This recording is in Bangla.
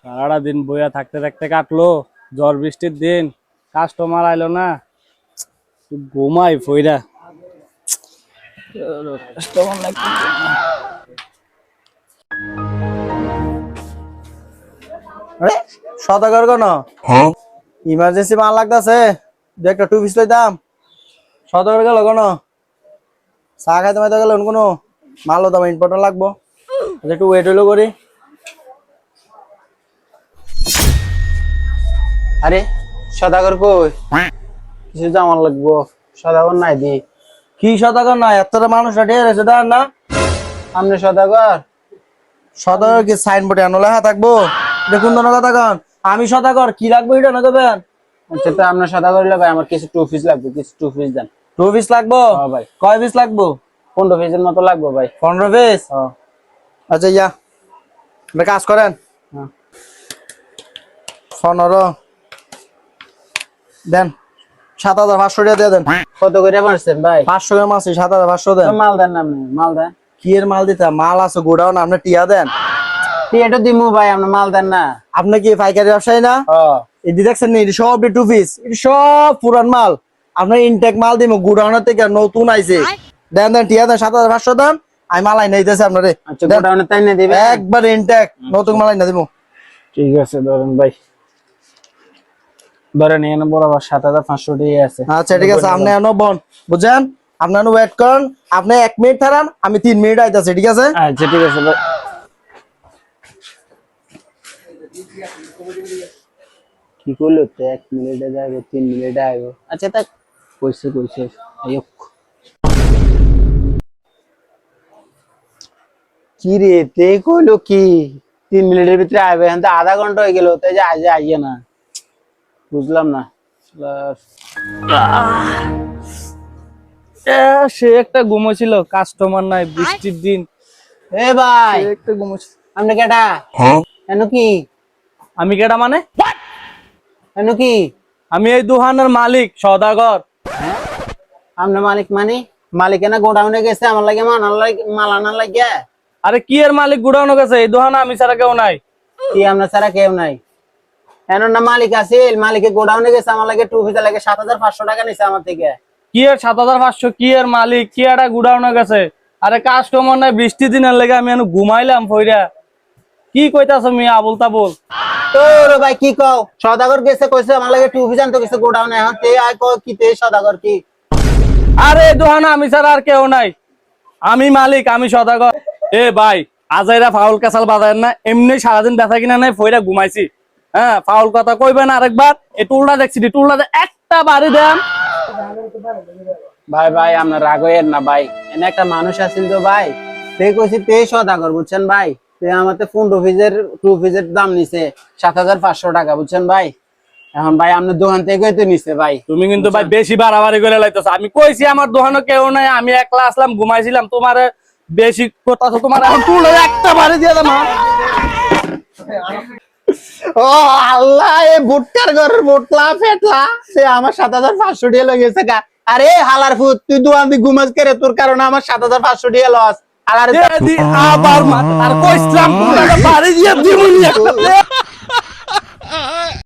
সারাটা দিন বইয়া থাকতে থাকতে কাটলো, ঝড় বৃষ্টির দিন, কাস্টমার আইলো না, ঘুমাই ফইরা। আরে সদাগর কোন ইমার্জেন্সি মাল লাগতেছে, যে একটা টু পিস লইতাম। সদাগর গেল কোন চা খাইতে মাইতে গেল কোনো মাল দাম ইম্পর্টেন্ট লাগবো, একটু ওয়েট হইলো করি। আরে সদাগর কই? কিছু জামান লাগবো, সদাগর নাই দি। কি সদাগর নাই? এতটা মানুষ রেডি আছে দাঁড়ান না। আপনি সদাগর? সদাগর কি সাইনবোর্ডে আনো লেখা থাকবো? দেখুন তো কথা কন, আমি সদাগর কি লাগবো এটা না দেবেন। আচ্ছা তো আপনার সদাগর ভাই, আমার কিছু টু পিস লাগবে, কিছু টু পিস দেন। টু পিস লাগবো? হ্যাঁ ভাই। কয় পিস লাগবো? 15 পিসের মতো লাগবে ভাই। 15 পিস? হ্যাঁ। আচ্ছা ইয়া একটা কাজ করেন, হ্যাঁ। 15 দেন, 7,500 টাকা দিয়ে দেন। কত করে পারছেন ভাই? 500 গ্রাম আছে, 7,500 দেন। তো মাল দেন না, আপনি মাল দেন। কি এর মাল দিতে? মাল আছে গোডাউন, আপনি টিয়া দেন। এটা দিমু ভাই, আপনি মাল দেন না। আপনি কি পাইকারি ব্যবসায়ী না? হ্যাঁ। এই দেখছেন না, সব টু পিস, সব পুরান মাল। আপনার ইনটেক মাল দিব গোডাউনের থেকে, নতুন আইছে। দেন দেন টিয়া দেন, 7,500 দেন। আমি মাল আইনা দিতেছি আপনারে। আচ্ছা গোডাউনে তাই না দিবে? একবার ইনটেক নতুন মাল আইনা দিব। ঠিক আছে ধরেন ভাই, ধরেন এখানে বরাবর 7,500 টাকা আছে। আচ্ছা ঠিক আছে, আপনি এনো বন বুঝছেন, আপনি এনো ওয়েট করেন। আপনি 1 মিনিট থারান, আমি 3 মিনিট আইতাছি, ঠিক আছে? আচ্ছা ঠিক আছে ভাই। কি করলো তো, 1 মিনিটে যাবে, 3 মিনিটে আইব। আচ্ছা তা কইছে আয়ক কি রে তে কইলো কি 3 মিনিটের ভিতরে আইবে, এখন তো আধা ঘন্টা হয়ে গেল, তাই যে আজ আইয়ে না, বুঝলাম না। সে একটা ঘুমোছিল, কাস্টমার নাই, বৃষ্টির দিন। এ ভাই সে একটা ঘুমোছিল। আপনি কেডা? এনো কি? আমি কেডা মানে? এনো কি? আমি এই দোকানের মালিক সদাগর। আপনি মালিক মানে? মালিক না গোডাউনে গেছে আমার লাগে মাল আনার লাগে। আরে কি এর মালিক গুড়ানো গেছে? এই দোকানে আমি ছাড়া কেউ নাই। কি আপনার ছাড়া কেউ নাই? এন না মালিক আছে, মালিকে গোডাউনে গেছে আমার লাগে টু পিসের লাগে 7,500 টাকা নিছে আমার থেকে। কি এর 7,500? কি এর মালিক? কি একটা গুড়ানো গেছে? আরে কাস্টমার নাই, বৃষ্টির দিনের লেগে আমি এখন ঘুমাইলাম ফইরা। কি কইতাছ মিয়া আবুল তাবুল? তোর ভাই কি কও? সদাগর গেছে কইছে আমার লাগে টু পিস আনতে গেছে গোডাউনে, এখন তে আই কও কি তে সদাগর কি? আরে এই দোকানে আমি ছাড়া আর কেউ নাই, আমি মালিক, আমি সদাগর। এ ভাই আজাইরা ফাউল কাসাল বাজায় না, এমনি সারাদিন ব্যথা কিনা নাই, ফইরা ঘুমাইছি। হ্যাঁ ফাউল কথা কইবেন আরেকবার। এই টুলটা দেখছি, টুলটা একটা বাড়ি দেন। ভাই ভাই আপনার রাগ হইেন না ভাই, এনে একটা মানুষ আছিল তো ভাই, তে কইছি তে সদাগর, বুঝছেন ভাই? তে আমাতে 15 পিসের টু পিসের দাম নিছে 7,500 টাকা, বুঝছেন ভাই? এখন ভাই আপনার দোকান থেকেই তো নিছে ভাই। তুমি কিন্তু ভাই বেশি বাড়াবাড়ি করে লাইতেছ। আমি কইছি আমার দোকানে কেউ নাই, আমি একলা আসলাম, ঘুমাইছিলাম। তোমার বেশি কথা তো, তোমার এখন টুলে একটা বাড়ি দিয়ে দাম। ও আল্লাহ, এ ভুট্টার ঘরের ভুটলা ফেটলা সে আমার 7,500 টাকা লেগেছে গা। আরে হালার ফুট, তুই দোকান দিয়ে ঘুমাস করে, তোর কারণে আমার 7,500 টাকা লস। হালার আবার আর কইছিলাম বাড়ি দিয়ে দিমুনি একটা।